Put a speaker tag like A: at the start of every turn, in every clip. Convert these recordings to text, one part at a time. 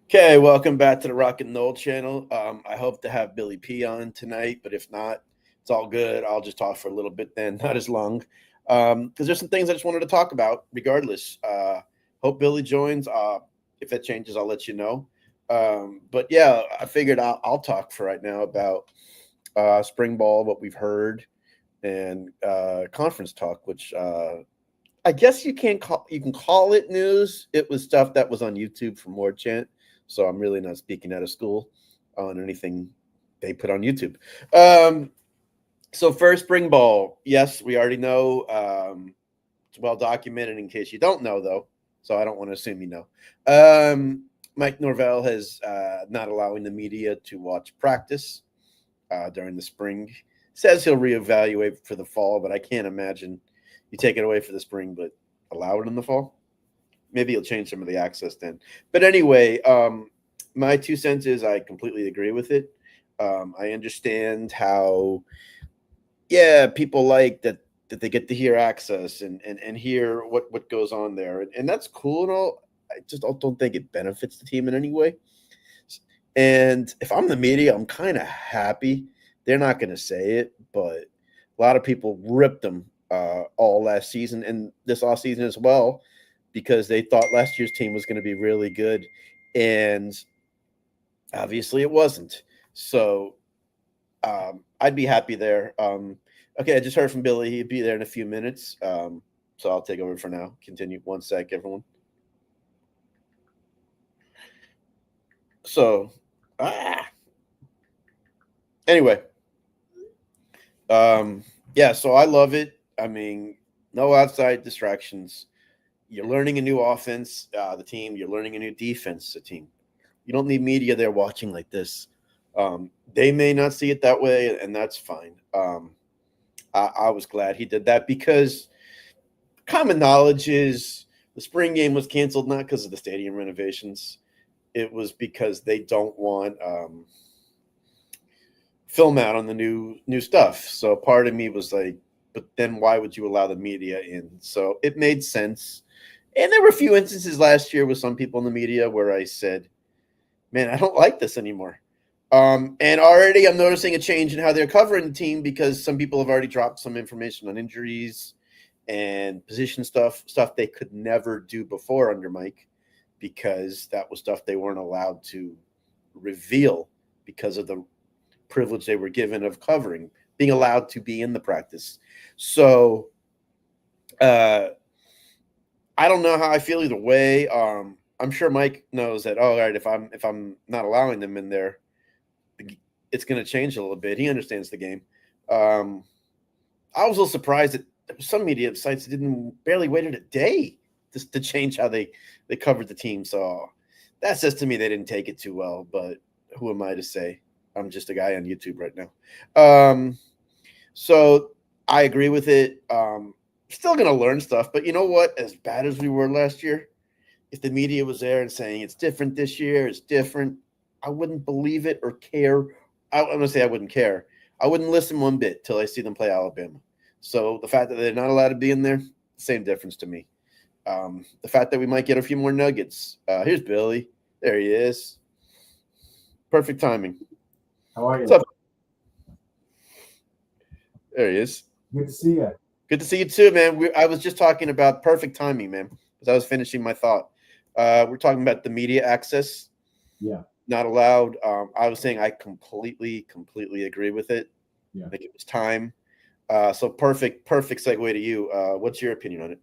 A: Okay, welcome back to the Rock and Roll channel. I hope to have Billy P on tonight, but if not, it's all good. I'll just talk for a little bit then, not as long, because there's some things I just wanted to talk about. Regardless, hope Billy joins. If it changes, I'll let you know. But yeah, I figured I'll talk for right now about spring ball, what we've heard, and conference talk, which I guess you can call it news. It was stuff that was on YouTube from More Chant, so I'm really not speaking out of school on anything they put on YouTube. Um, so first spring ball, yes, we already know. It's well documented. In case you don't know, though, so I don't want to assume you know. Mike Norvell has not allowing the media to watch practice during the spring. Says he'll reevaluate for the fall, but I can't imagine you take it away for the spring, but allow it in the fall. Maybe you'll change some of the access then. But anyway, my 2 cents is I completely agree with it. I understand how, yeah, people like that they get to hear access and hear what goes on there, and that's cool and all. I just don't think it benefits the team in any way. And if I'm the media, I'm kind of happy. They're not going to say it, but a lot of people ripped them all last season and this off season as well because they thought last year's team was going to be really good, and obviously it wasn't. So I'd be happy there. Okay, I just heard from Billy. He'd be there in a few minutes. So I'll take over for now. Continue. One sec, everyone. So, anyway, yeah. So I love it. I mean, no outside distractions. You're learning a new offense, the team. You're learning a new defense, the team. You don't need media there watching like this. They may not see it that way, and that's fine. I was glad he did that because common knowledge is the spring game was canceled not because of the stadium renovations. It was because they don't want film out on the new stuff. So part of me was like, but then why would you allow the media in? So it made sense. And there were a few instances last year with some people in the media where I said, man, I don't like this anymore. And already I'm noticing a change in how they're covering the team because some people have already dropped some information on injuries and position stuff they could never do before under Mike because that was stuff they weren't allowed to reveal because of the privilege they were given of covering, being allowed to be in the practice. So I don't know how I feel either way. I'm sure Mike knows that. Oh, all right, if I'm not allowing them in there, it's going to change a little bit. He understands the game. I was a little surprised that some media sites didn't barely waited a day just to change how they covered the team. So that says to me they didn't take it too well. But who am I to say? I'm just a guy on YouTube right now. So I agree with it. Still going to learn stuff. But you know what? As bad as we were last year, if the media was there and saying it's different this year, it's different, I wouldn't believe it or care. I'm going to say I wouldn't care. I wouldn't listen one bit till I see them play Alabama. So the fact that they're not allowed to be in there, same difference to me. The fact that we might get a few more nuggets. Here's Billy. There he is. Perfect timing.
B: How are you?
A: What's up? There he is.
B: Good to see you.
A: Good to see you too, man. I was just talking about perfect timing, man, because I was finishing my thought. We're talking about the media access.
B: Yeah.
A: Not allowed. I was saying I completely agree with it.
B: Yeah.
A: I think it was time. So perfect segue to you. What's your opinion on it?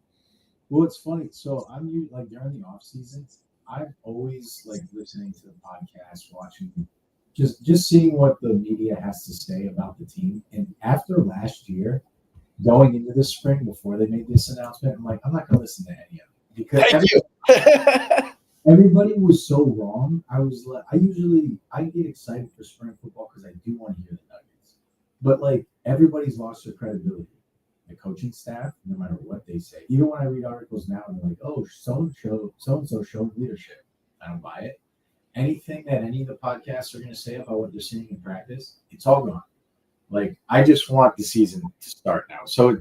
B: Well, it's funny. So I'm like during the off season, I'm always like listening to the podcast, watching, just seeing what the media has to say about the team. And after last year, going into the spring before they made this announcement, I'm like, I'm not going to listen to any of it because everybody was so wrong. I was like, I get excited for spring football because I do want to hear the Nuggets, but like everybody's lost their credibility. The coaching staff, no matter what they say, even when I read articles now and they're like, "Oh, so and so showed leadership," I don't buy it. Anything that any of the podcasts are going to say about what they're seeing in practice, it's all gone. Like I just want the season to start now. So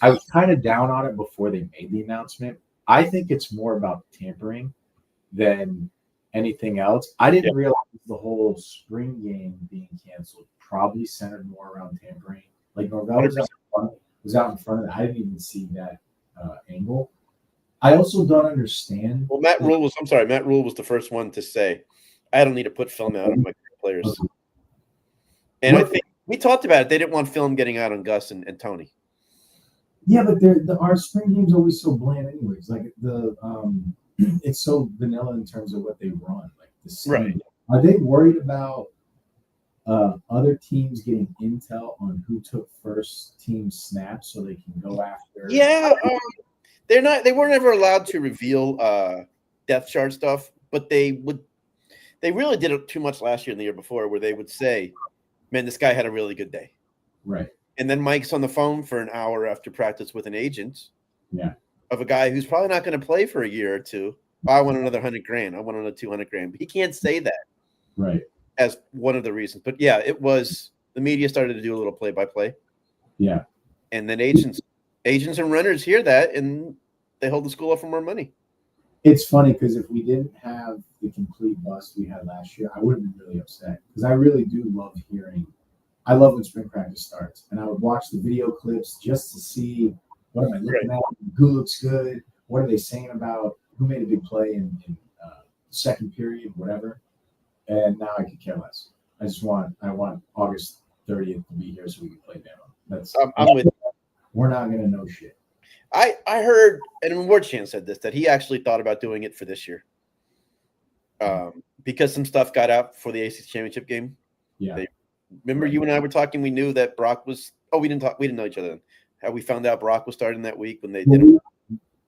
B: I was kind of down on it before they made the announcement. I think it's more about tampering than anything else. I didn't
A: Yeah.
B: realize the whole spring game being canceled probably centered more around tampering. Like Norvell was out in front of it. I didn't even see that angle. I also don't understand.
A: Well, Matt Rule was the first one to say, I don't need to put film out on my players. And I think we talked about it. They didn't want film getting out on Gus and Tony.
B: Yeah, but our spring game's always so bland, anyways. Like it's so vanilla in terms of what they run. Like the same.
A: Right.
B: Are they worried about other teams getting intel on who took first team snaps so they can go after?
A: Yeah, they're not. They weren't ever allowed to reveal depth chart stuff, but they would. They really did it too much last year and the year before, where they would say, "Man, this guy had a really good day."
B: Right.
A: And then Mike's on the phone for an hour after practice with an agent.
B: Yeah.
A: Of a guy who's probably not going to play for a year or two. Oh, I want another $100,000. I want another $200,000. But he can't say that.
B: Right.
A: As one of the reasons. But yeah, it was the media started to do a little play by play.
B: Yeah.
A: And then agents and runners hear that and they hold the school up for more money.
B: It's funny because if we didn't have the complete bust we had last year, I would have been really upset because I really do love hearing. I love when spring practice starts, and I would watch the video clips just to see what am I looking at, who looks good, what are they saying about who made a big play in second period, whatever. And now I could care less. I want August 30th to be here so we can play demo.
A: I'm with.
B: We're not gonna know shit.
A: I heard, and Warchan said this, that he actually thought about doing it for this year. Because some stuff got out for the ACC championship game.
B: Yeah.
A: Remember you and I were talking, we knew that Brock was we didn't know each other then. How we found out Brock was starting that week when they did it.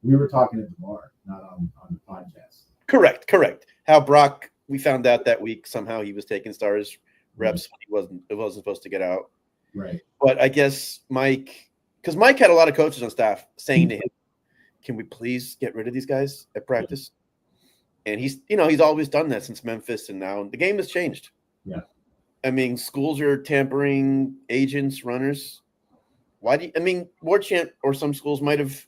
B: We were talking at the bar, not on the podcast.
A: Correct. How Brock, we found out that week somehow he was taking stars reps when it wasn't supposed to get out.
B: Right.
A: But I guess because Mike had a lot of coaches on staff saying to him, can we please get rid of these guys at practice? And he's always done that since Memphis, and now the game has changed.
B: Yeah.
A: I mean, schools are tampering agents, runners. Warchant or some schools might have,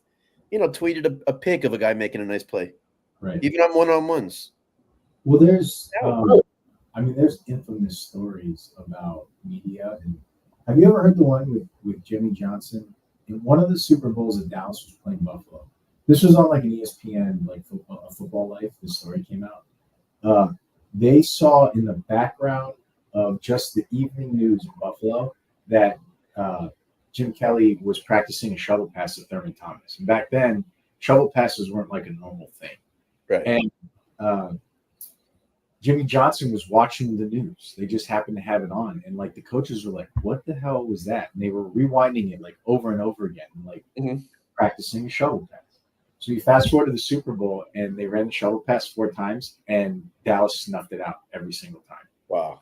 A: tweeted a pic of a guy making a nice play.
B: Right.
A: Even on one-on-ones.
B: Well, there's infamous stories about media. And have you ever heard the one with Jimmy Johnson? In one of the Super Bowls that Dallas was playing Buffalo. This was on like an ESPN, like Football Life. This story came out. They saw in the background of just the evening news in Buffalo that Jim Kelly was practicing a shovel pass to Thurman Thomas. And back then, shovel passes weren't like a normal thing.
A: Right.
B: And Jimmy Johnson was watching the news. They just happened to have it on. And like the coaches were like, what the hell was that? And they were rewinding it like over and over again, like practicing a shovel pass. So you fast forward to the Super Bowl and they ran the shovel pass 4 times and Dallas snuffed it out every single time.
A: Wow.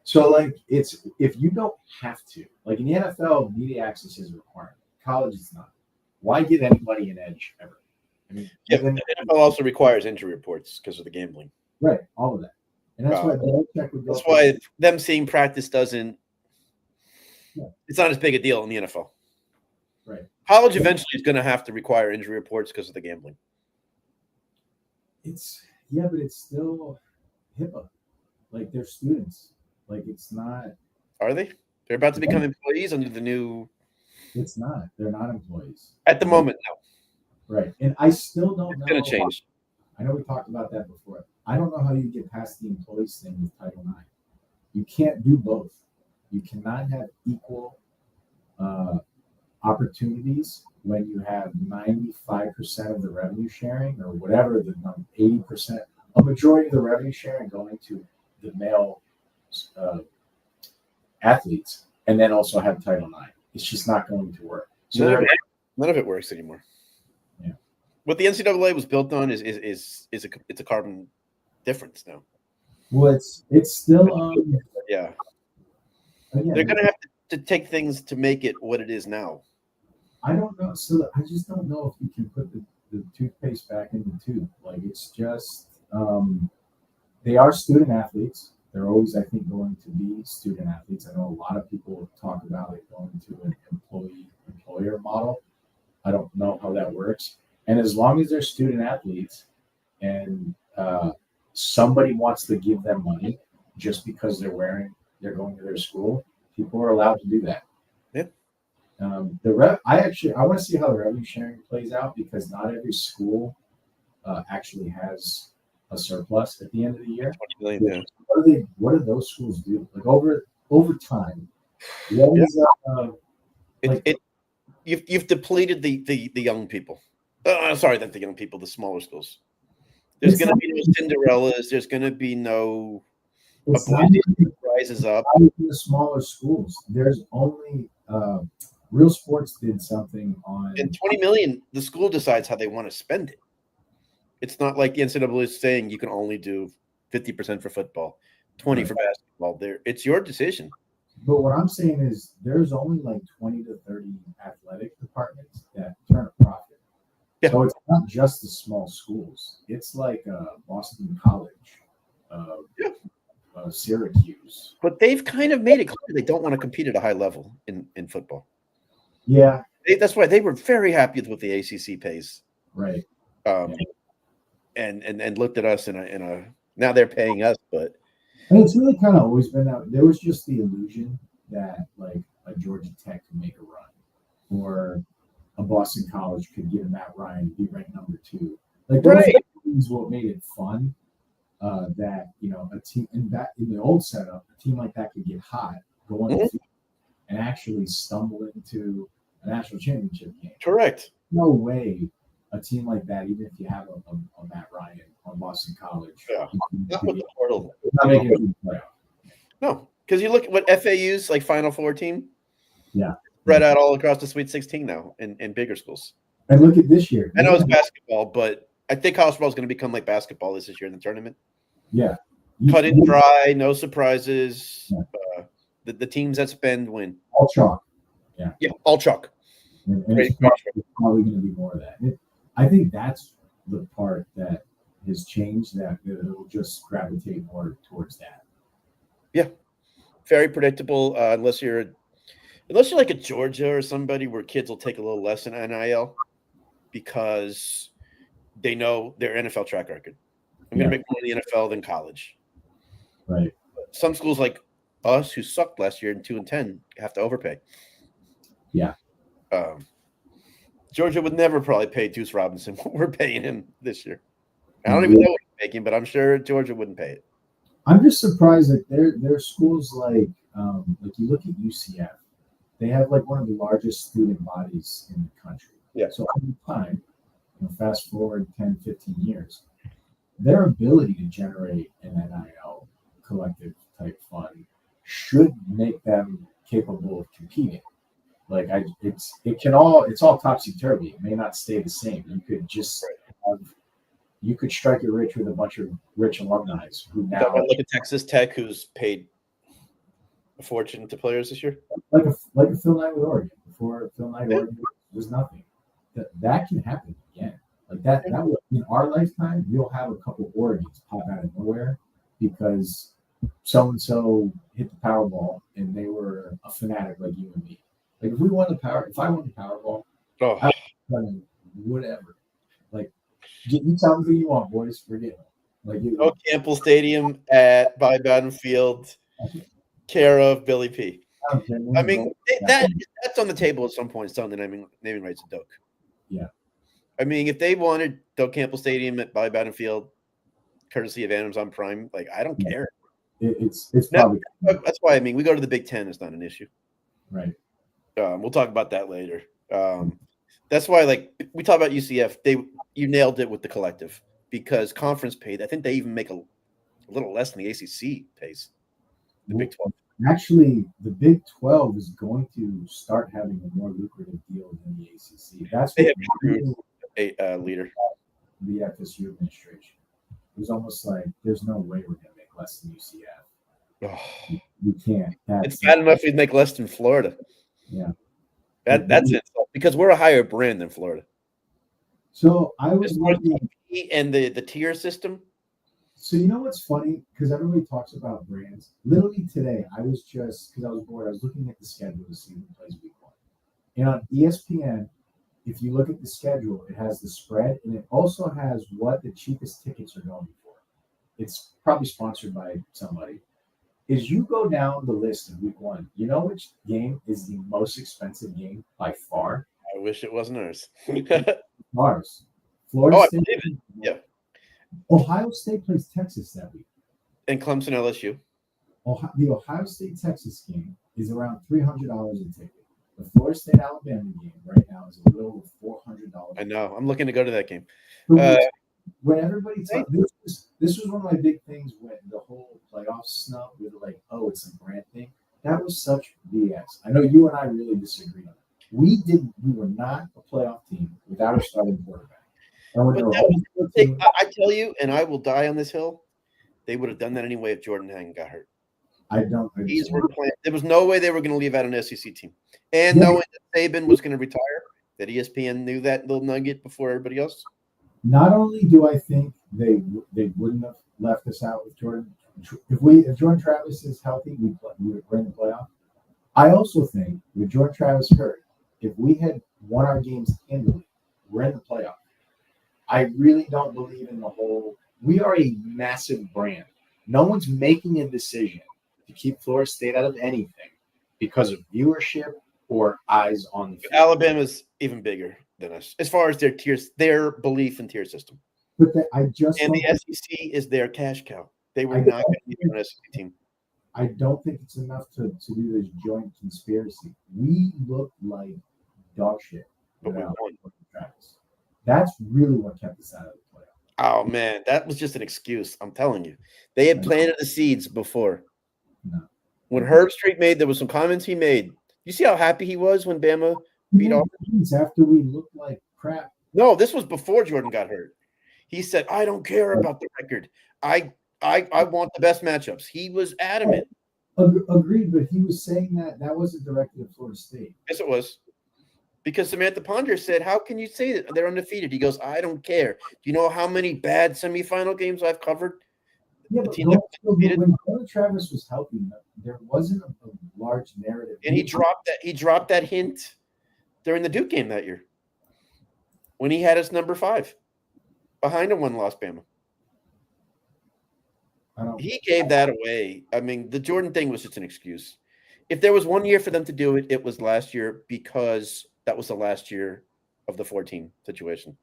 B: So like it's if you don't have to, like in the NFL, media access is a requirement. College is not. Why give anybody an edge ever? I mean,
A: the NFL also requires injury reports because of the gambling.
B: Right, all of that. And that's why Belichick would go.
A: That's why them seeing practice doesn't. Yeah. It's not as big a deal in the NFL.
B: Right.
A: College eventually is going to have to require injury reports because of the gambling.
B: But it's still HIPAA. Like they're students. Like it's not.
A: Are they? They're about to become employees under the new.
B: It's not. They're not employees
A: at the moment. No.
B: Right, and I still don't know.
A: It's going to change.
B: I know we talked about that before. I don't know how you get past the employees thing with Title IX. You can't do both. You cannot have equal opportunities when you have 95% of the revenue sharing or whatever, the 80%, a majority of the revenue sharing going to the male athletes, and then also have Title IX. It's just not going to work.
A: So none of it works anymore.
B: Yeah.
A: What the NCAA was built on is a carbon difference now.
B: Well, it's still
A: yeah.
B: Again,
A: they're going to have to take things to make it what it is now.
B: I don't know. So I just don't know if you can put the toothpaste back in the tube. Like it's just they are student athletes. They're always, I think, going to be student athletes. I know a lot of people talk about it going to an employer model. I don't know how that works. And as long as they're student athletes and somebody wants to give them money just because they're going to their school, people are allowed to do that.
A: Yeah.
B: I want to see how the revenue sharing plays out because not every school actually has a surplus at the end of the year.
A: 20 million, yeah.
B: What do those schools do? Like over time, what
A: Yeah.
B: is
A: You've depleted the young people. Sorry, not the young people, the smaller schools. There's
B: it's
A: going to
B: not
A: be no Cinderellas. There's going to be no
B: it's not
A: oblivion
B: even
A: rises up.
B: in the smaller schools. There's only Real Sports did something on
A: And 20 million, the school decides how they want to spend it. It's not like the NCAA is saying you can only do 50% for football, 20
B: Right.
A: for basketball. It's your decision.
B: But what I'm saying is there's only like 20 to 30 athletic departments that turn a profit.
A: Yeah.
B: So it's not just the small schools. It's like Boston College, Syracuse.
A: But they've kind of made it clear they don't want to compete at a high level in football.
B: Yeah.
A: That's why they were very happy with what the ACC pays.
B: Right.
A: And looked at us in a now they're paying us, but
B: and it's really kind of always been that there was just the illusion that like a Georgia Tech could make a run or a Boston College could get Matt Ryan be ranked number 2. Like those things what made it fun. That a team in the old setup, a team like that could get hot, go on the field, and actually stumble into a national championship game.
A: Correct.
B: No way a team like that, even if you have a Matt Ryan on Boston College,
A: not with the portal.
B: Not making it playoff.
A: No, because you look at what FAU's like Final Four team.
B: Yeah.
A: Spread out all across the Sweet 16 now in bigger schools.
B: And look at this year.
A: I know it's basketball, but I think college football is going to become like basketball this year in the tournament.
B: Yeah.
A: Cut it dry, no surprises. Yeah. The teams that spend win.
B: All chalk. Yeah.
A: Yeah, all chalk.
B: And it's probably going to be more of that. I think that's the part that has changed, that it'll just gravitate more towards that.
A: Yeah. Very predictable, unless you're like a Georgia or somebody where kids will take a little less in NIL because they know their NFL track record. I'm going to make more in the NFL than college.
B: Right.
A: Some schools like us who sucked last year in 2-10 have to overpay.
B: Yeah.
A: Georgia would never probably pay Deuce Robinson what we're paying him this year. I don't even know what he's making, but I'm sure Georgia wouldn't pay it.
B: I'm just surprised that there are schools like you look at UCF, they have like one of the largest student bodies in the country.
A: Yeah.
B: So over time, fast forward 10, 15 years, their ability to generate an NIL collective type fund should make them capable of competing. Like it's all topsy turvy. It may not stay the same. You could just you could strike it rich with a bunch of rich alumni who now
A: look at Texas Tech, who's paid a fortune to players this year.
B: Like a Phil Knight with Oregon. Before Phil Knight Oregon was nothing. That can happen again. Like that will, in our lifetime, you'll have a couple Oregons pop out of nowhere because so and so hit the Powerball and they were a fanatic like you and me. Like if I won the Powerball, I would whatever. Like you tell me who you want, boys. Forget it. Like
A: Campbell Stadium by Bowden Field, care of Billy P. I mean that's on the table at some point. Selling the naming rights to Doak.
B: Yeah.
A: I mean, if they wanted Doak Campbell Stadium at Bowden Field, courtesy of Amazon Prime, like I don't care.
B: It's probably
A: that's why we go to the Big Ten. It's not an issue.
B: Right.
A: We'll talk about that later. That's why, we talk about UCF. You nailed it with the collective because conference paid. I think they even make a little less than the ACC pays. The Big 12.
B: Actually, the Big 12 is going to start having a more lucrative deal than the ACC. That's what
A: a leader.
B: The FSU administration. It was almost like there's no way we're going to make less than UCF. We can't.
A: It's bad enough we'd make less than Florida.
B: Yeah.
A: That's it. Because we're a higher brand than Florida.
B: So I was looking
A: and the tier system.
B: So you know what's funny? Because everybody talks about brands. Literally today, I was just because I was bored. I was looking at the schedule to see who plays week 1. And on ESPN, if you look at the schedule, it has the spread and it also has what the cheapest tickets are going for. it's probably sponsored by somebody. Is you go down the list of week 1. You know which game is the most expensive game by far?
A: I wish it wasn't ours.
B: Ours. Florida
A: Oh, I
B: State.
A: believe it. Yeah.
B: Ohio State plays Texas that week.
A: And Clemson LSU.
B: The Ohio State Texas game is around $300 a ticket. The Florida State Alabama game right now is a little over $400.
A: I know. I'm looking to go to that game.
B: When everybody talked, this was one of my big things when the whole playoff snub, we were like, oh, it's a Grant thing. That was such BS. I know you and I really disagreed on it. We were not a playoff team without a starting quarterback.
A: I tell you, and I will die on this hill, they would have done that anyway if Jordan hadn't got hurt. There was no way they were going to leave out an SEC team. And knowing that Saban was going to retire, that ESPN knew that little nugget before everybody else.
B: Not only do I think they wouldn't have left us out with Jordan. If Jordan Travis is healthy, we're in the playoff. I also think with Jordan Travis hurt, if we had won our games handily, we're in the playoff. I really don't believe in the whole. We are a massive brand. No one's making a decision to keep Florida State out of anything because of viewership or eyes on the field.
A: Alabama's even bigger than us as far as their tiers, their belief in tier system.
B: But the
A: SEC is their cash cow. They were not going to be an SEC team.
B: I don't think it's enough to do this joint conspiracy. We look like dog shit.
A: But we won.
B: Travis. That's really what kept us out of the playoff.
A: Oh, man, that was just an excuse. I'm telling you. They had planted the seeds before.
B: No.
A: When Herb Street there was some comments he made. You see how happy he was when Bama beat off?
B: After we looked like crap.
A: No, this was before Jordan got hurt. He said, I don't care about the record. I want the best matchups. He was adamant.
B: Agreed, but he was saying that wasn't directed at Florida State.
A: Yes, it was. Because Samantha Ponder said, how can you say that they're undefeated? He goes, I don't care. Do you know how many bad semifinal games I've covered?
B: Yeah, but when Jordan Travis was healthy, there wasn't a large narrative.
A: And he dropped that hint during the Duke game that year when he had us number 5 behind a one-loss Bama. He gave that away. I mean, the Jordan thing was just an excuse. If there was one year for them to do it, it was last year because that was the last year of the 14 situation.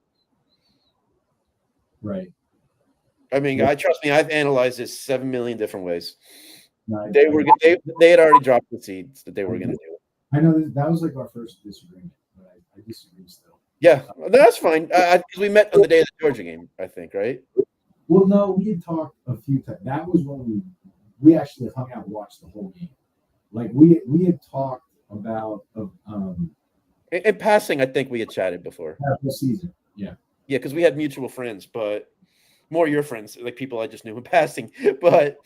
B: Right.
A: I mean, trust me, I've analyzed this 7 million different ways.
B: No,
A: they had already dropped the seeds that they were going to do it.
B: I know that was like our first disagreement, but I disagree still.
A: Yeah, that's fine. Because we met on the day of the Georgia game, I think, right?
B: Well, no, we had talked a few times. That was when we actually hung out and watched the whole game. Like we had talked about
A: in passing. I think we had chatted before.
B: The season, yeah,
A: because we had mutual friends, but more your friends, like people I just knew in passing. But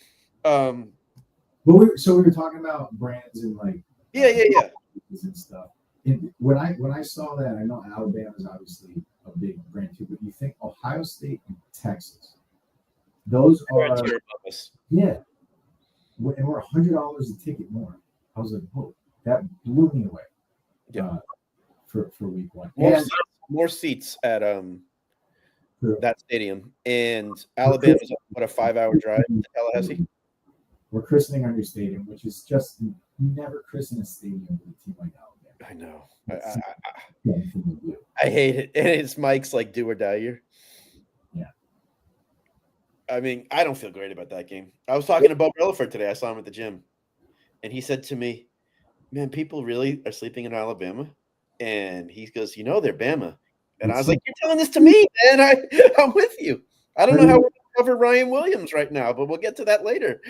B: we were talking about brands and like and stuff. And when I saw that, I know Alabama is obviously a big brand too, but you think Ohio State and Texas, those are yeah, and we're $100 a ticket more. I was like, whoa, that blew me away.
A: Yeah,
B: for week 1.
A: More seats at that stadium, and Alabama's a 5-hour drive to Tallahassee.
B: We're christening our new stadium, which is just you never christen a stadium with a team like Alabama.
A: I know. I hate it. And it's Mike's like do or die year.
B: Yeah.
A: I mean, I don't feel great about that game. I was talking to Bo Relaford today. I saw him at the gym. And he said to me, man, people really are sleeping in Alabama. And he goes, they're Bama. And I was like, you're telling this to me, man. I'm with you. I don't know how we're going to cover Ryan Williams right now, but we'll get to that later.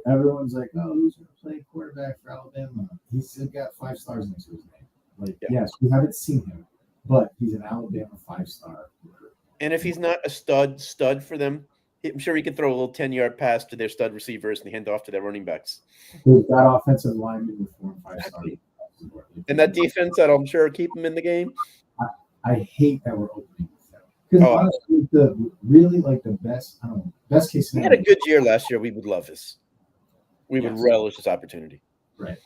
B: Everyone's like, oh, who's going to play quarterback for Alabama? He's got 5 stars next to his name. Like, yes, we haven't seen him, but he's an Alabama 5-star recruit.
A: And if he's not a stud for them, I'm sure he can throw a little 10-yard pass to their stud receivers and hand off to their running backs.
B: We've got offensive linemen with 4 and 5 stars.
A: And that defense that'll, I'm sure, keep them in the game.
B: I hate that we're opening with them. Because honestly, the best case scenario.
A: We had a good year last year. We would love this. We would relish this opportunity.
B: Right.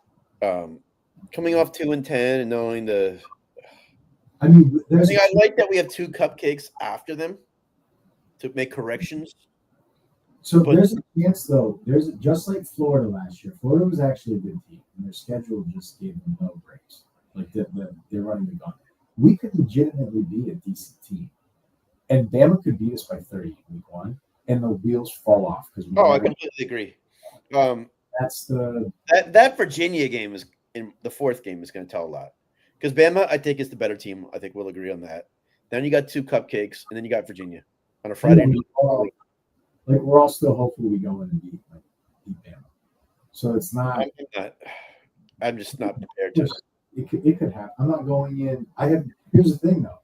A: Coming off 2-10 and knowing
B: I
A: like that we have 2 cupcakes after them to make corrections.
B: So there's a chance, though. There's just like Florida last year. Florida was actually a good team, and their schedule just gave them no breaks. Like they're running the gauntlet. We could legitimately be a decent team, and Bama could beat us by 30 week one, and the wheels fall off because we.
A: I completely agree.
B: That's the
A: that Virginia game is in the fourth game is going to tell a lot because Bama, I think, is the better team. I think we'll agree on that. Then you got two cupcakes, and then you got Virginia on a Friday.
B: We're all still hopeful we go in and beat Bama. So it's not.
A: I'm just not prepared to.
B: It could happen. I'm not going in. Here's the thing though.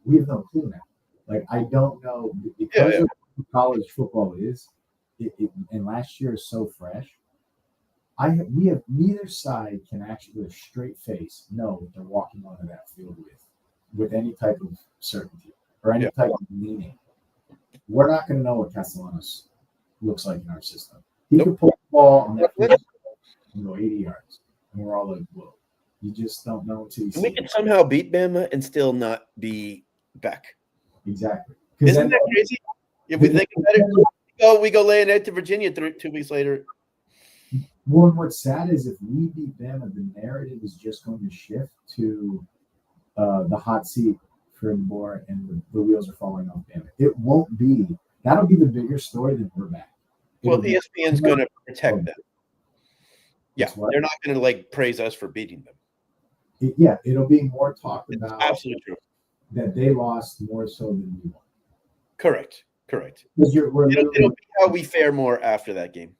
B: We have no clue now. Like I don't know because of what college football is. And last year is so fresh. We have neither side can actually with a straight face know what they're walking onto that field with any type of certainty or any type of meaning. We're not going to know what Castellanos looks like in our system. He could pull the ball and go 80 yards, and we're all like, "Whoa!" You just don't know until you see.
A: We can somehow beat Bama and still not be back.
B: Exactly.
A: Isn't that crazy? If we think about it, we go lay an egg to Virginia 2 weeks later.
B: Well, and what's sad is if we beat Bama, the narrative is just going to shift to the hot seat for more, and the wheels are falling off Bama. It won't be. That'll be the bigger story than we're back.
A: ESPN's going to protect them. Yeah, they're not going to praise us for beating them.
B: It'll be more talked about.
A: It's absolutely true.
B: That they lost more so than we won.
A: Correct. It'll be how we fare more after that game.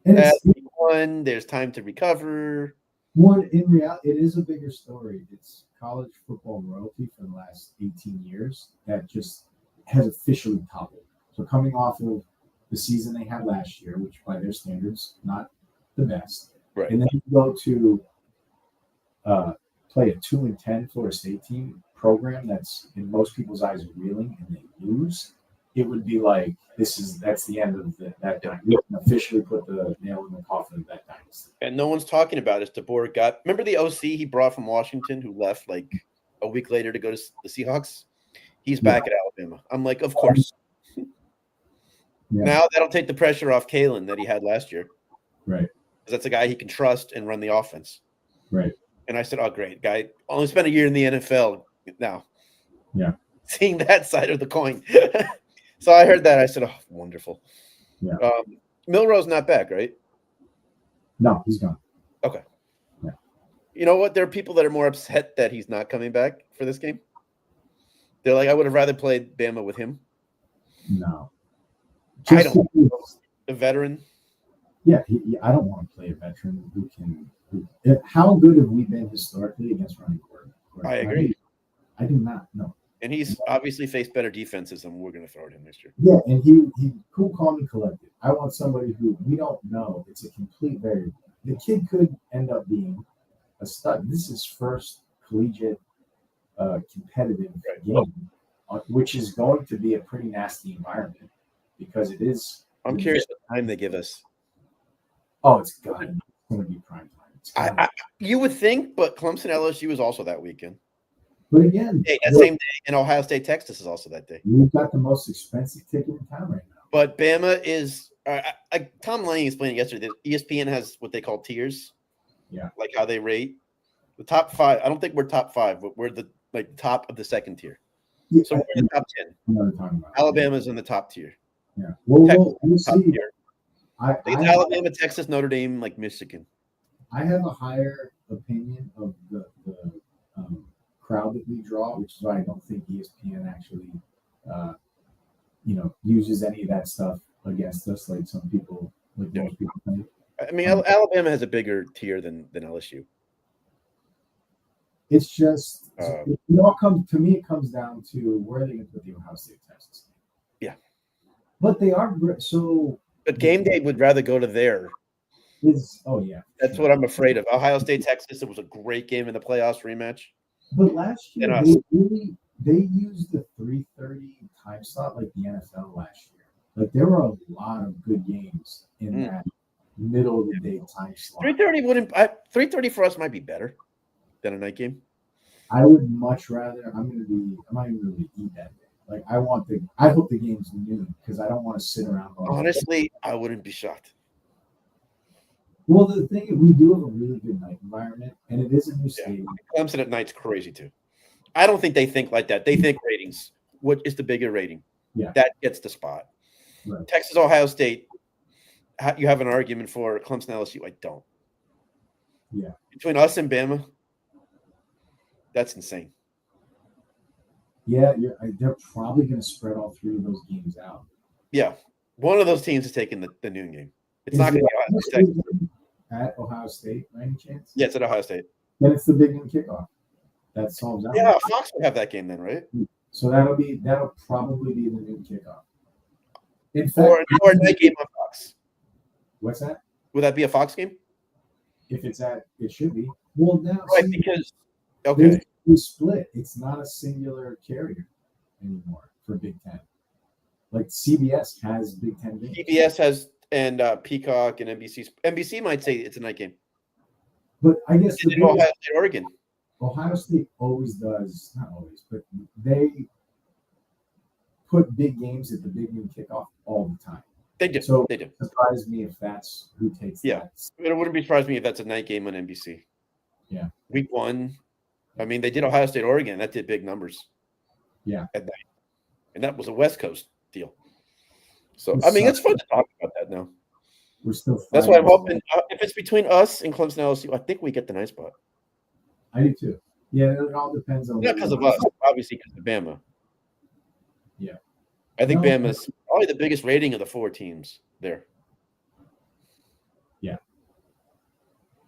A: As we won, there's time to recover.
B: In reality, it is a bigger story. It's college football royalty for the last 18 years that just has officially toppled. So coming off of the season they had last year, which by their standards, not the best.
A: Right.
B: And then you go to play a 2-10 Florida State team program that's in most people's eyes reeling and they lose. It would be like that's the end of that dynasty. We can officially put the nail in the coffin of that dynasty.
A: And no one's talking about it. DeBoer got. Remember the OC he brought from Washington who left like a week later to go to the Seahawks? He's back at Alabama. I'm like, of course. Now that'll take the pressure off Kalen that he had last year.
B: Right.
A: Because that's a guy he can trust and run the offense.
B: Right.
A: And I said, oh, great. Guy only spent a year in the NFL now.
B: Yeah.
A: Seeing that side of the coin. So I heard that. I said, oh, wonderful.
B: Yeah.
A: Milrow's not back, right?
B: No, he's gone.
A: Okay.
B: Yeah.
A: You know what? There are people that are more upset that he's not coming back for this game. They're like, I would have rather played Bama with him.
B: No.
A: I don't know. A veteran.
B: Yeah, I don't want to play a veteran who can. How good have we been historically against running quarterbacks?
A: I agree.
B: I do not know.
A: And he's obviously faced better defenses than we're going to throw at him this year.
B: Yeah, and he cool, calm, and collected. I want somebody who we don't know. It's a complete variable. The kid could end up being a stud. This is his first collegiate competitive game, which is going to be a pretty nasty environment because it is.
A: I'm curious what time they give us.
B: Oh, it's going to be prime time.
A: You would think, but Clemson LSU is also that weekend.
B: But again,
A: that same day, and Ohio State Texas is also that day.
B: We've got the most expensive ticket in town right now.
A: But Bama is Tom Lanning explained yesterday that ESPN has what they call tiers.
B: Yeah,
A: like how they rate the top 5. I don't think we're top 5, but we're the top of the second tier. Yeah, so we're in the top 10. Alabama's in the top tier.
B: Yeah, we'll see.
A: Tier. It's Alabama, Texas, Notre Dame, like Michigan.
B: I have a higher opinion of the crowd that we draw, which is why I don't think ESPN actually, uses any of that stuff against us, like some people, most people think.
A: I mean, Alabama has a bigger tier than LSU.
B: It's just, it comes down to where they can put the Ohio State Texas.
A: Yeah,
B: but they are so.
A: But game day would rather go to there. That's what I'm afraid of. Ohio State Texas. It was a great game in the playoffs rematch.
B: But last year they used the 3:30 time slot like the NFL last year. Like there were a lot of good games in that middle of the day time slot.
A: 3:30 for us might be better than a night game.
B: I would much rather. I'm not even going to eat that day. Like I hope the game's noon because I don't want to sit around.
A: Honestly, I wouldn't be shocked.
B: Well, the thing is, we do have a really good night environment, and it is a new stadium.
A: Clemson at night's crazy too. I don't think they think like that. They think ratings. What is the bigger rating?
B: Yeah.
A: That gets the spot.
B: Right.
A: Texas, Ohio State, you have an argument for. Clemson, LSU, I don't.
B: Yeah.
A: Between us and Bama, that's insane.
B: Yeah, they're probably going to spread all three of those games out.
A: Yeah. One of those teams is taking the noon game. It's not going to be
B: at Ohio State, by any chance?
A: Yeah, it's at Ohio State.
B: Then it's the big noon kickoff. That solves that.
A: Yeah, Fox would have that game then, right?
B: So that'll probably be the noon kickoff. In fact,
A: or a night game on Fox.
B: What's that?
A: Would that be a Fox game?
B: If it's it should be. Well, now
A: right, because
B: we split. It's not a singular carrier anymore for Big Ten. Like CBS has Big Ten games.
A: CBS has and Peacock and NBC. NBC might say it's a night game.
B: But I guess
A: Ohio State, Oregon.
B: Ohio State always does, not always, but they put big games at the big noon kickoff all the time.
A: They do.
B: So
A: they do.
B: It surprises me if that's who takes that.
A: It wouldn't be surprised me if that's a night game on NBC.
B: Yeah.
A: Week 1. I mean, they did Ohio State, Oregon. That did big numbers.
B: Yeah.
A: At night. And that was a West Coast deal. So, I mean, it's fun to talk about that now.
B: We're still
A: That's why I'm hoping if it's between us and Clemson LSU, I think we get the night spot.
B: I do too. Yeah, it all depends on.
A: Not because of us, obviously because of Bama.
B: Yeah.
A: I think Bama's probably the biggest rating of the 4 teams there.
B: Yeah.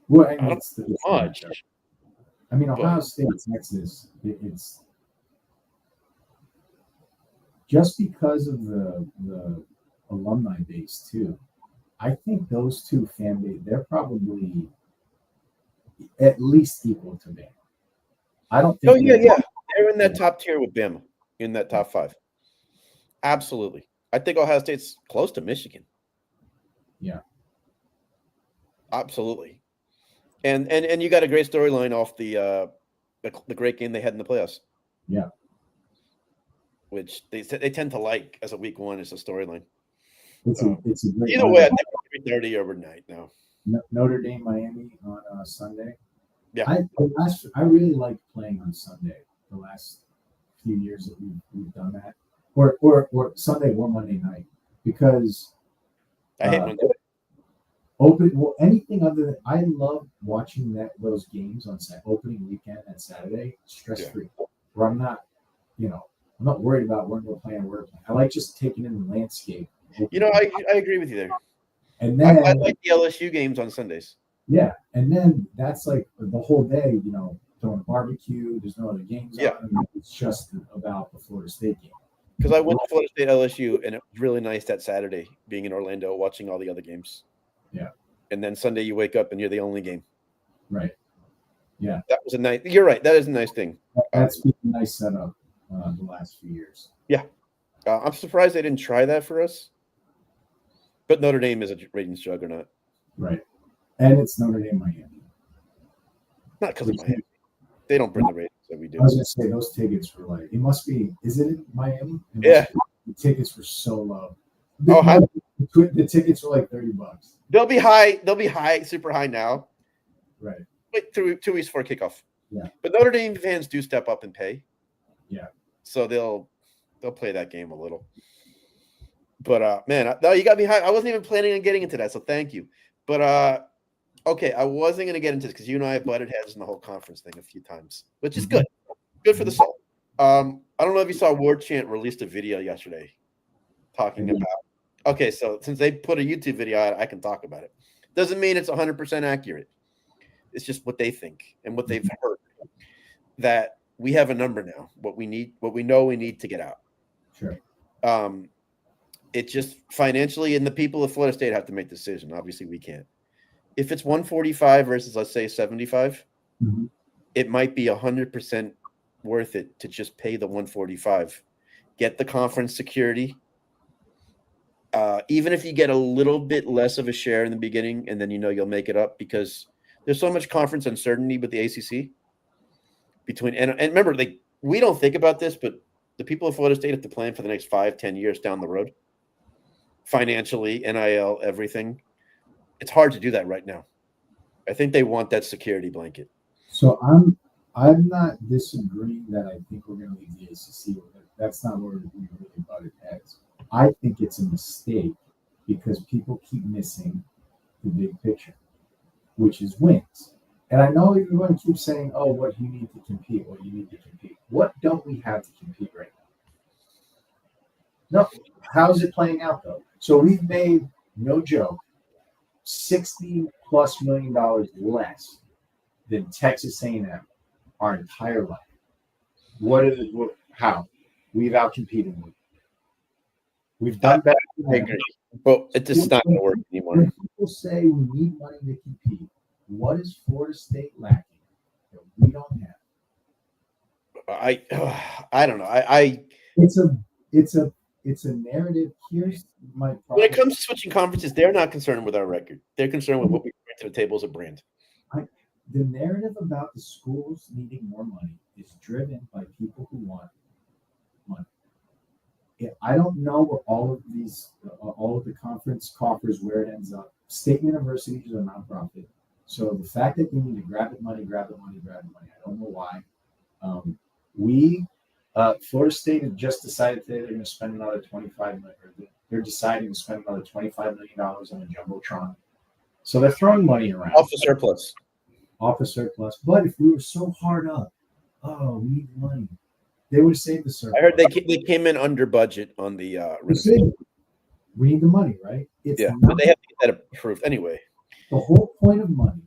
B: Well, I
A: don't know much.
B: I mean, Ohio State, Texas, it's just because of the alumni base too. I think those two fan base, they're probably at least equal to Bama. I don't think.
A: Oh yeah. They're in that top tier with Bama, in that top 5. Absolutely. I think Ohio State's close to Michigan.
B: Yeah.
A: Absolutely. And you got a great storyline off the great game they had in the playoffs.
B: Yeah.
A: Which they tend to like as a week 1 as a storyline.
B: It's a great.
A: Either way, I think 3:30 overnight now.
B: Notre Dame, Miami on Sunday.
A: Yeah.
B: I really like playing on Sunday. The last few years that we've done that, or Sunday or Monday night, because
A: I hate Monday.
B: Anything other than I love watching those games on opening weekend and Saturday stress free, where I'm not worried about when we're playing. I like just taking in the landscape.
A: I agree with you there.
B: And then
A: I like the LSU games on Sundays.
B: Yeah, and then that's like the whole day, throwing a barbecue. There's no other games on. It's just about the Florida State game.
A: Because I went to Florida State LSU, and it was really nice that Saturday being in Orlando, watching all the other games.
B: Yeah.
A: And then Sunday you wake up and you're the only game.
B: Right. Yeah.
A: That was a nice. You're right. That is a nice thing.
B: That's been a nice setup the last few years.
A: Yeah. I'm surprised they didn't try that for us. But Notre Dame is a ratings juggernaut.
B: Right. And it's Notre Dame, Miami.
A: Not because of Miami. They don't bring the ratings that we do.
B: I was going to say, those tickets were like, it must be, is it in Miami?
A: Yeah.
B: The tickets were so low. The tickets were like $30.
A: They'll be high, super high now.
B: Right.
A: Wait 2 weeks for kickoff.
B: Yeah.
A: But Notre Dame fans do step up and pay.
B: Yeah.
A: So they'll play that game a little. But man, no, you got me high. I wasn't even planning on getting into that, so thank you. But okay, I wasn't going to get into this because you and I have butted heads in the whole conference thing a few times, which is good. Good for the soul. I don't know if you saw Ward Chant released a video yesterday talking about. Okay, so since they put a YouTube video out, I can talk about it. Doesn't mean it's 100% accurate. It's just what they think and what they've heard. That we have a number now. What we know we need to get out.
B: Sure.
A: It just financially, and the people of Florida State have to make the decision. Obviously, we can't. If it's 145 versus, let's say, 75, it might be 100% worth it to just pay the 145, get the conference security. Even if you get a little bit less of a share in the beginning, and then you'll make it up because there's so much conference uncertainty with the ACC. And remember, we don't think about this, but The people of Florida State have to plan for the next 5-10 years down the road, financially, NIL, everything. It's hard to do that right now. I think they want that security blanket.
B: So I'm not disagreeing that I think we're going to leave the ACC. That's not where we really butted heads. I think it's a mistake because people keep missing the big picture, which is wins. And I know everyone keeps saying, "Oh, what you need to compete? What you need to compete? What don't we have to compete right now?" No. How's it playing out though? So we've made, no joke, $60+ million less than Texas A&M our entire life. How? We've outcompeted them. We've done better.
A: I agree, but it's just not going to work anymore.
B: When people say we need money to compete, what is Florida State lacking that we don't have?
A: I don't know.
B: It's a narrative. Here's my problem.
A: When it comes to switching conferences, they're not concerned with our record. They're concerned with what we bring to the table as a brand.
B: The narrative about the schools needing more money is driven by people who want money. I don't know where all of the conference coffers, where it ends up. State universities are nonprofit, so the fact that they need to grab the money, I don't know why. Florida State has just decided today they're going to spend another $25 million. They're deciding to spend another $25 million on a jumbotron. So they're throwing money around.
A: Off the surplus.
B: But if we were so hard up, we need money, they would have saved the surplus.
A: I heard they came in under budget on the
B: we need the money, right?
A: But they have to get that approved anyway.
B: The whole point of money,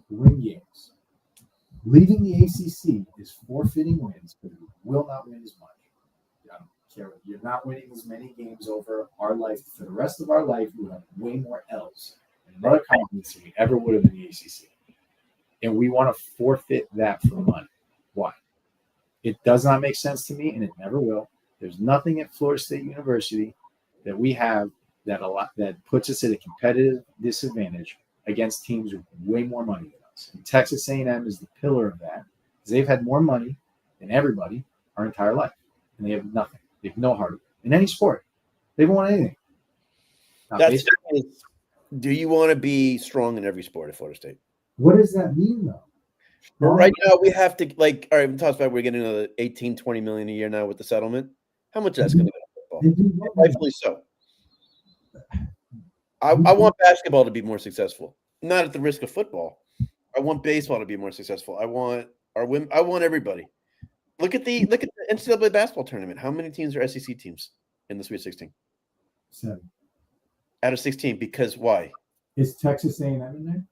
B: win games. Leaving the ACC is forfeiting wins, but we will not win as much. I don't care. You're not winning as many games over our life. For the rest of our life, we will have way more L's in another conference than we ever would have in the ACC. And we want to forfeit that for money. Why? It does not make sense to me, and it never will. There's nothing at Florida State University that we have that puts us at a competitive disadvantage against teams with way more money than us. And Texas A&M is the pillar of that. They've had more money than everybody our entire life, and they have nothing. They have no hardware in any sport. They haven't won anything.
A: Do you want to be strong in every sport at Florida State?
B: What does that mean, though?
A: Well, right now, we have to, all right, talk about we're getting another $18-20 million a year now with the settlement. How much that's going to go to football? Rightfully so. I want basketball to be more successful, not at the risk of football. I want baseball to be more successful. I want everybody. Look at the NCAA basketball tournament. How many teams are SEC teams in the Sweet 16?
B: 7
A: out of 16. Because why?
B: Is Texas A&M in there?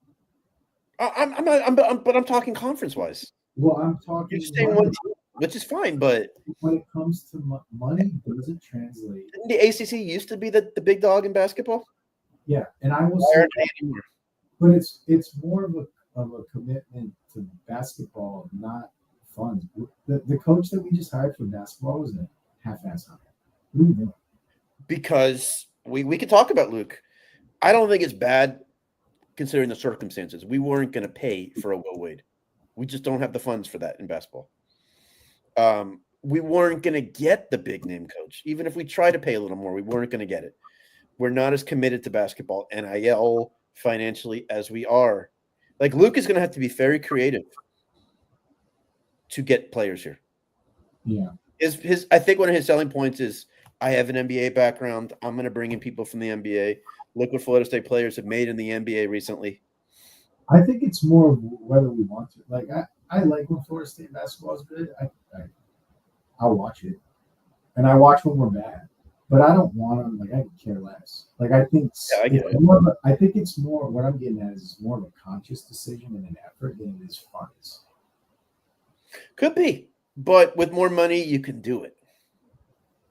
A: I'm talking conference wise.
B: Well, I'm talking.
A: You're just saying one team, which is fine, but
B: when it comes to money, doesn't translate.
A: Didn't the ACC used to be the big dog in basketball?
B: Yeah, and I will say, but it's more of a commitment to basketball, not funds. The coach that we just hired for basketball was a half-ass hire. What are you doing?
A: Because we could talk about Luke. I don't think it's bad considering the circumstances. We weren't going to pay for a Will Wade. We just don't have the funds for that in basketball. We weren't going to get the big name coach. Even if we tried to pay a little more, we weren't going to get it. We're not as committed to basketball, NIL, financially as we are. Like, Luke is going to have to be very creative to get players here.
B: Yeah.
A: I think one of his selling points is, I have an NBA background. I'm going to bring in people from the NBA. Look what Florida State players have made in the NBA recently.
B: I think it's more of whether we want to. Like, I like when Florida State basketball is good. I'll watch it. And I watch when we're bad. But I don't want them. Like, I could care less. Like, I think I think it's more, what I'm getting at is more of a conscious decision and an effort than it is funds.
A: Could be. But with more money, you can do it.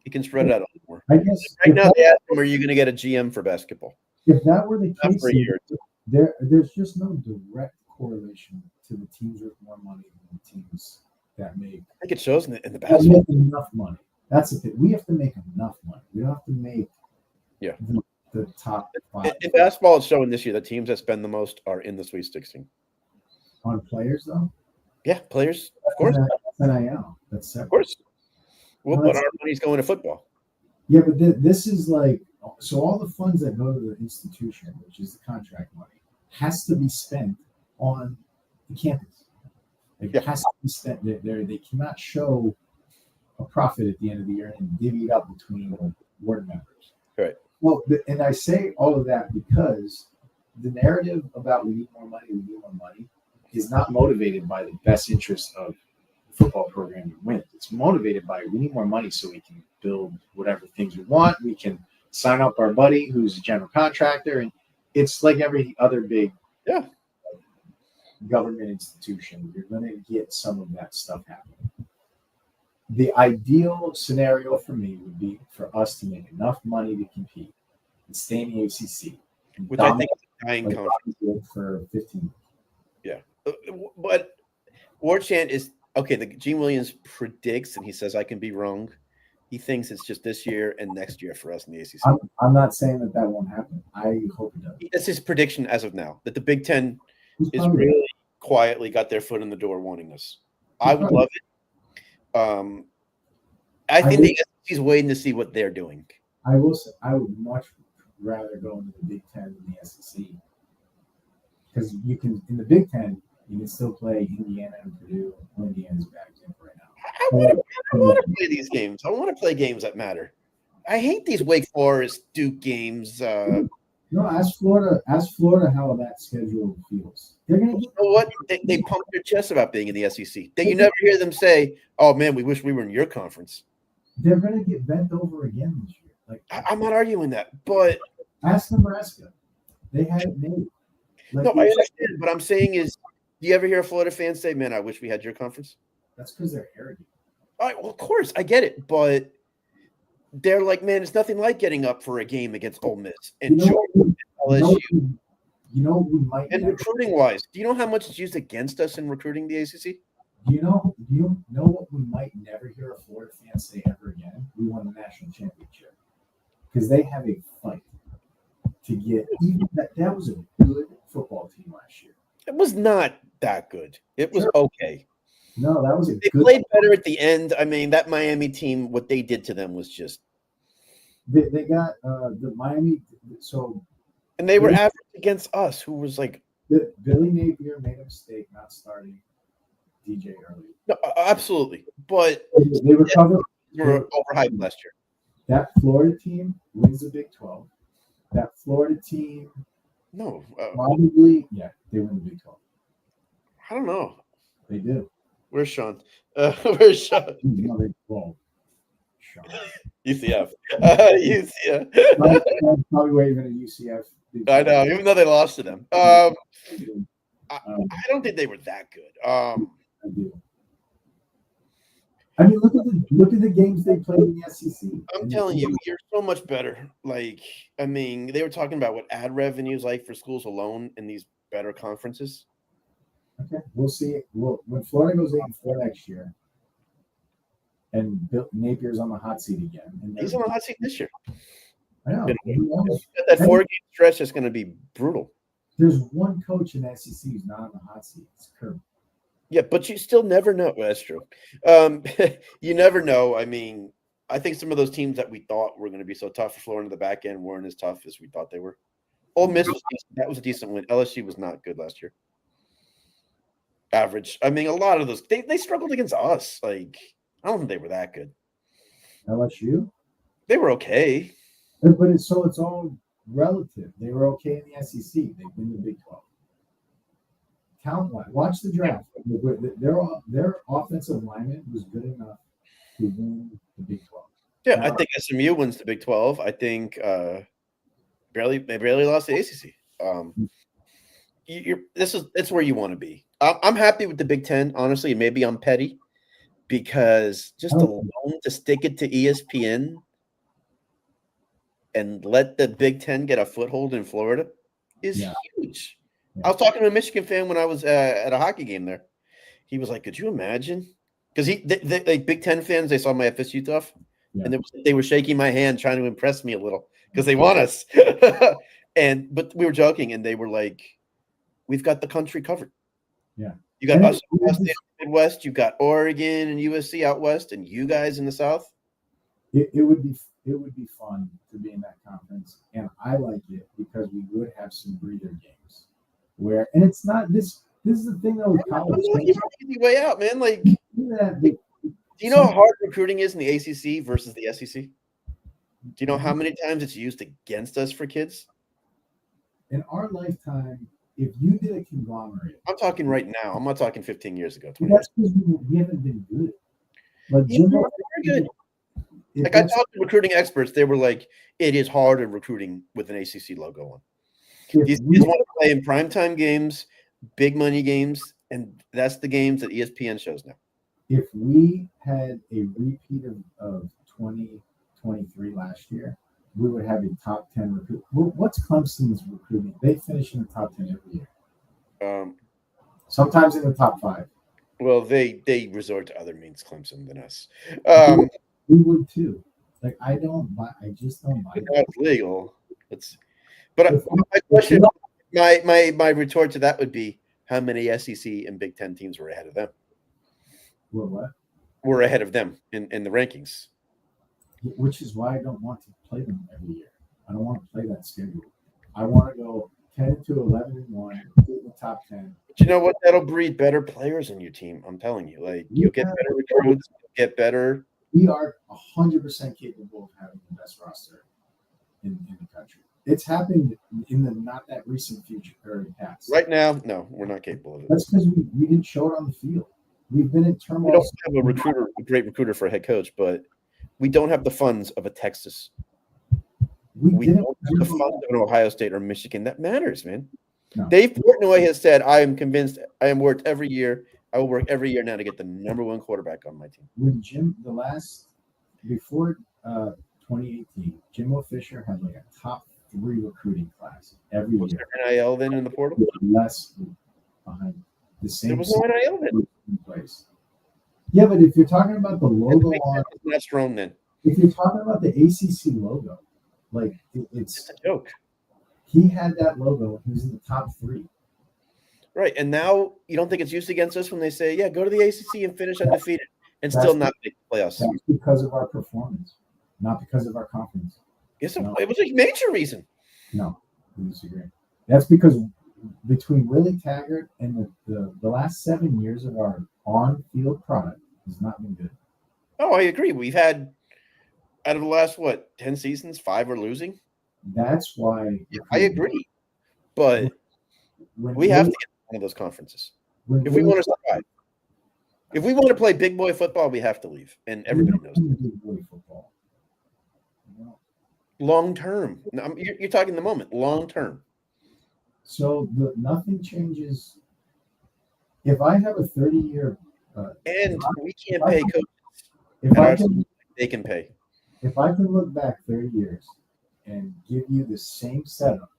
A: You can spread it out a little more.
B: I guess
A: right now they ask him, are you going to get a GM for basketball?
B: If that were the case,
A: for a year.
B: There's just no direct correlation to the teams with more money than the teams that make.
A: I think it shows in the basketball.
B: Make enough money. That's the thing. We have to make enough money. We don't have to make the top 5.
A: In basketball, it's showing this year the teams that spend the most are in the Sweet 16.
B: On players, though?
A: Yeah, players, of course.
B: NIL. That's separate.
A: Of course. Well, but our money's going to football.
B: Yeah, but this is like, so all the funds that go to the institution, which is the contract money, has to be spent on the campus. Like, it has to be spent there. They cannot show a profit at the end of the year and divvy it up between board members.
A: Right.
B: Well, and I say all of that because the narrative about we need more money is not motivated by the best interest of the football program to win. It's motivated by we need more money so we can build whatever things we want. We can sign up our buddy who's a general contractor. And it's like every other big government institution. You're going to get some of that stuff happening. The ideal scenario for me would be for us to make enough money to compete and stay in the ACC.
A: Which I think is a dying conference.
B: For 15
A: years. Yeah. But Warchant is, okay, the Gene Williams predicts, and he says I can be wrong. He thinks it's just this year and next year for us in the ACC.
B: I'm not saying that won't happen. I hope it does.
A: That's his prediction as of now, that the Big Ten is really quietly got their foot in the door wanting us. I would love it. I think the SEC is waiting to see what they're doing.
B: I will say I would much rather go into the Big Ten than the SEC because you can in the Big Ten you can still play Indiana and Purdue. Well, Indiana's a bad example right now.
A: I want to play these games. I want to play games that matter. I hate these Wake Forest Duke games.
B: No, ask Florida how that schedule feels. They're gonna
A: you know what? They pump their chest about being in the SEC. Then you never hear them say, "Oh man, we wish we were in your conference."
B: They're gonna get bent over again this year. Like
A: I'm not arguing that, but
B: ask Nebraska. They had it made.
A: Like, no, I understand. What I'm saying is, do you ever hear a Florida fan say, "Man, I wish we had your conference"?
B: That's because they're arrogant.
A: All right, well, of course, I get it, but they're like, man, it's nothing like getting up for a game against Ole Miss and LSU.
B: We might.
A: And recruiting-wise, do you know how much is used against us in recruiting the ACC?
B: Do you know what we might never hear a Florida fan say ever again? We won the national championship because they have a fight to get. Even that was a good football team last year.
A: It was not that good. It was okay.
B: No, that was a
A: They played better at the end. I mean, that Miami team, what they did to them was just.
B: They got the Miami,
A: and they were average against us, who was like.
B: Billy Napier made a mistake not starting DJ early.
A: No, absolutely, but
B: they recovered.
A: They were overhyped last year.
B: That Florida team wins the Big 12. That Florida team, probably, they win the Big 12.
A: I don't know.
B: They do.
A: Where's Sean? Where's Sean?
B: No, they won't. Sean.
A: UCF. UCF.
B: Probably waving at UCF.
A: I know, even though they lost to them. I don't think they were that good.
B: I do. I mean, look at the games they played in the SEC.
A: I'm telling you, you're so much better. Like, I mean, they were talking about what ad revenue is like for schools alone in these better conferences.
B: Okay, we'll see. When Florida goes 8-4 next year, and Bill Napier's on the hot seat again. And
A: he's on the hot seat this year.
B: I know.
A: That 4-game stretch is going to be brutal.
B: There's one coach in the SEC who's not on the hot seat. It's Kirby.
A: Yeah, but you still never know. Well, that's true. You never know. I mean, I think some of those teams that we thought were going to be so tough for Florida in the back end weren't as tough as we thought they were. Ole Miss was decent. That was a decent win. LSU was not good last year. Average. I mean, a lot of those they struggled against us. Like, I don't think they were that good.
B: LSU?
A: They were okay.
B: But it's all relative. They were okay in the SEC. They win the Big 12. Talent-wise, watch the draft. Their offensive lineman was good enough to win the Big 12.
A: Yeah, I think SMU wins the Big 12. I think they barely lost the ACC. It's where you want to be. I'm happy with the Big 10, honestly. Maybe I'm petty because just alone to stick it to ESPN and let the Big 10 get a foothold in Florida is huge. Yeah. I was talking to a Michigan fan when I was at a hockey game there. He was like, "Could you imagine?" Because they Big 10 fans, they saw my FSU stuff, and they were shaking my hand, trying to impress me a little because they want us. But we were joking, and they were like, "We've got the country covered."
B: Yeah,
A: You got us in the Midwest, you got Oregon and USC out west, and you guys in the South.
B: It would be fun to be in that conference, and I like it because we would have some breather games where, and it's not this. This is the thing though with college.
A: You're easy way out, man. Like,
B: that,
A: do you know how hard recruiting is in the ACC versus the SEC? Do you know how many times it's used against us for kids?
B: In our lifetime, if you did a conglomerate,
A: I'm talking right now. I'm not talking 15 years ago.
B: That's because we haven't been good. Like
A: we're good. Like I talked to recruiting experts, they were like, "It is hard in recruiting with an ACC logo on." These want to play in primetime games, big money games, and that's the games that ESPN shows now.
B: If we had a repeat of 2023 last year, we would have a top 10 recruit. What's Clemson's recruiting? They finish in the top 10 every year. Sometimes in the top 5.
A: Well, they resort to other means, Clemson, than us.
B: We would too. Like I just don't buy it.
A: It's legal. But my question, my retort to that would be, how many SEC and Big Ten teams were ahead of them?
B: What?
A: We're ahead of them in the rankings.
B: Which is why I don't want to play them every year. I don't want to play that schedule. I want to go 10 to 11-1, in the top 10.
A: But you know what? That'll breed better players in your team. I'm telling you. Like you'll get better recruits, get better.
B: We are 100% capable of having the best roster in the country. It's happened in the not that recent future or past.
A: Right now, no, we're not capable of it.
B: That's because we didn't show it on the field. We've been in turmoil.
A: We don't have a great recruiter for a head coach, but we don't have the funds of a Texas. We don't have the funds of an Ohio State or Michigan. That matters, man. No. Dave Portnoy has said, I am convinced I am worked every year. I will work every year now to get the number 1 quarterback on my team.
B: When before 2018, Jimbo Fisher had like a top 3 recruiting class every year.
A: There NIL then in the portal?
B: Less behind the same.
A: There was no NIL then.
B: In place. Yeah, but if you're talking about the logo on,
A: not strong then.
B: If you're talking about the ACC logo, like it's
A: a joke.
B: He had that logo. He was in the top 3.
A: Right, and now you don't think it's used against us when they say, "Yeah, go to the ACC and finish undefeated and still not make the playoffs."
B: That's because of our performance, not because of our confidence.
A: Yes, no. It was a major reason.
B: No, I disagree. That's because between Willie Taggart and the last 7 years of our on-field product has not been good.
A: Oh, I agree. We've had out of the last 10 seasons, 5 are losing.
B: That's why.
A: Yeah, I agree, but we have to get one of those conferences if we want to survive. If we want to play big boy football, we have to leave, and everybody knows.
B: Big boy football.
A: No. Long term, you're talking the moment. Long term.
B: So nothing changes. If I have a 30-year,
A: and we can't pay coaches, they can pay.
B: If I can look back 30 years and give you the same setup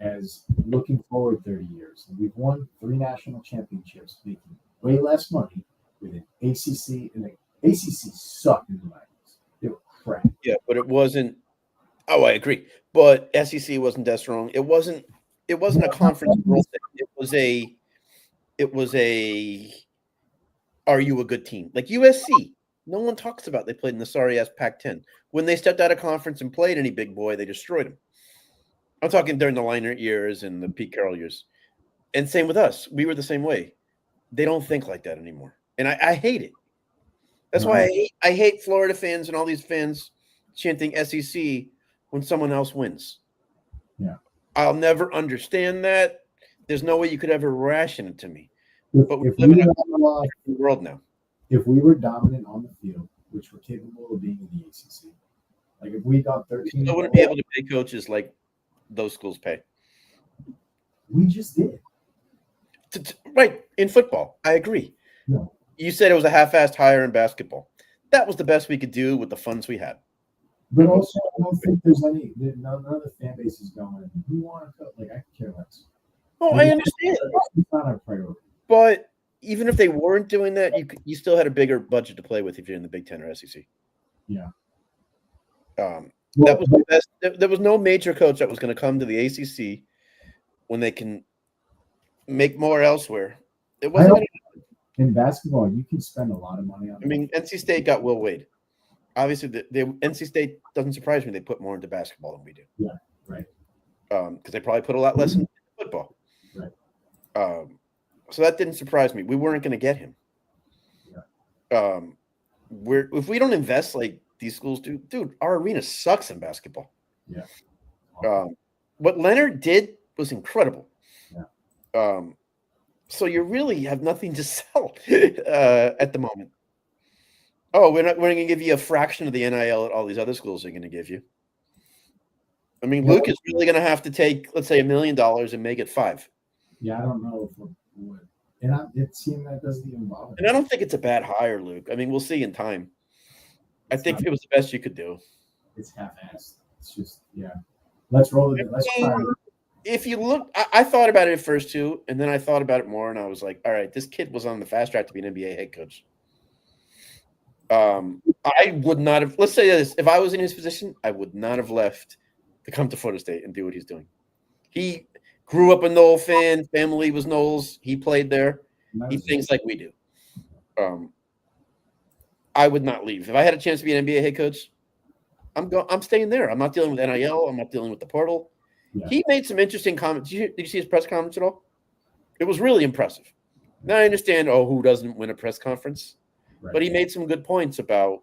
B: as looking forward 30 years, and we've won 3 national championships, making way less money with an ACC, and the ACC sucked in the 90s. They were crap.
A: Yeah, but it wasn't. Oh, I agree. But SEC wasn't that strong. It wasn't a conference role thing. It was a are you a good team? Like USC. No one talks about they played in the sorry-ass Pac-10. When they stepped out of conference and played any big boy, they destroyed them. I'm talking during the Leinart years and the Pete Carroll years. And same with us. We were the same way. They don't think like that anymore. And I hate it. That's why I hate Florida fans and all these fans chanting SEC when someone else wins.
B: Yeah.
A: I'll never understand that. There's no way you could ever ration it to me. But we live in a world now.
B: If we were dominant on the field, which we're capable of being in the ACC, like if we got 13,
A: I wouldn't be able to pay coaches like those schools pay.
B: We just did.
A: Right, in football, I agree.
B: No.
A: You said it was a half-assed hire in basketball. That was the best we could do with the funds we had.
B: But also, I don't think there's none of the fan base is going, we want to coach. Like, I care less.
A: Oh, I understand.
B: It's not our priority.
A: But even if they weren't doing that, you still had a bigger budget to play with if you're in the Big Ten or SEC.
B: Yeah.
A: That was the best. There was no major coach that was going to come to the ACC when they can make more elsewhere It wasn't going to.
B: In basketball, you can spend a lot of money on.
A: I mean, NC State got Will Wade. Obviously, the NC State doesn't surprise me. They put more into basketball than we do.
B: Yeah, right.
A: Because they probably put a lot less into football.
B: Right.
A: So that didn't surprise me. We weren't going to get him.
B: Yeah.
A: If we don't invest like these schools do, dude, our arena sucks in basketball.
B: Yeah.
A: What Leonard did was incredible.
B: Yeah.
A: So you really have nothing to sell at the moment. Oh, we're going to give you a fraction of the NIL that all these other schools are going to give you. I mean, Luke is really going to have to take, let's say, $1 million and make it $5 million.
B: Yeah, I don't know if we would. And it seemed that doesn't even bother me.
A: And I don't think it's a bad hire, Luke. I mean, we'll see in time. I think it was the best you could do.
B: It's half-assed. It's just, yeah. Let's roll it. Let's try it.
A: If you look, I thought about it at first too, and then I thought about it more, and I was like, all right, this kid was on the fast track to be an NBA head coach. I would not have, let's say this, if I was in his position, I would not have left to come to Florida State and do what he's doing. He grew up a Knoll fan, family was Knowles, he played there. He thinks like we do. I would not leave. If I had a chance to be an NBA head coach, I'm staying there. I'm not dealing with NIL. I'm not dealing with the portal. Yeah. He made some interesting comments. Did you see his press conference at all? It was really impressive. Now I understand, who doesn't win a press conference? Right. But he made some good points about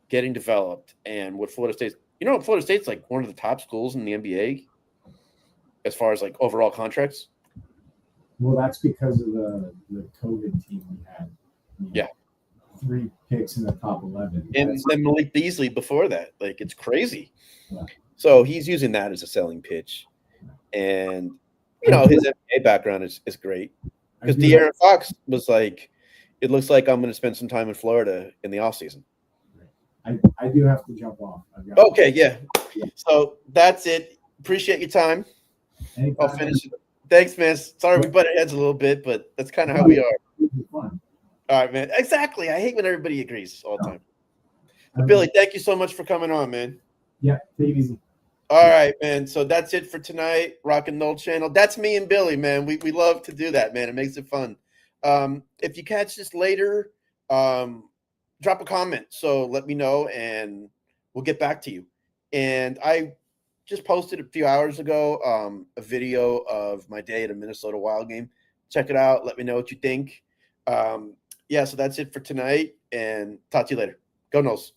A: getting developed and what Florida State's. Florida State's like one of the top schools in the NBA as far as like overall contracts.
B: Well, that's because of the COVID team we had.
A: Yeah.
B: 3 picks in the top 11.
A: And then Malik Beasley before that. Like, it's crazy.
B: Yeah.
A: So he's using that as a selling pitch. And, his NBA background is great. Because De'Aaron Fox was like, it looks like I'm going to spend some time in Florida in the offseason.
B: I do have to jump off.
A: Okay, yeah. So that's it. Appreciate your time.
B: Anytime.
A: I'll finish it. Thanks, man. Sorry we butted heads a little bit, but that's kind of how we are.
B: Fun.
A: All right, man. Exactly. I hate when everybody agrees all the time. But Billy, thank you so much for coming on, man.
B: Yeah, take it easy.
A: All right, man. So that's it for tonight. Rock and Roll Channel. That's me and Billy, man. We love to do that, man. It makes it fun. If you catch this later, drop a comment. So let me know, and we'll get back to you. And I just posted a few hours ago a video of my day at a Minnesota Wild game. Check it out. Let me know what you think. So that's it for tonight, and talk to you later. Go Noles.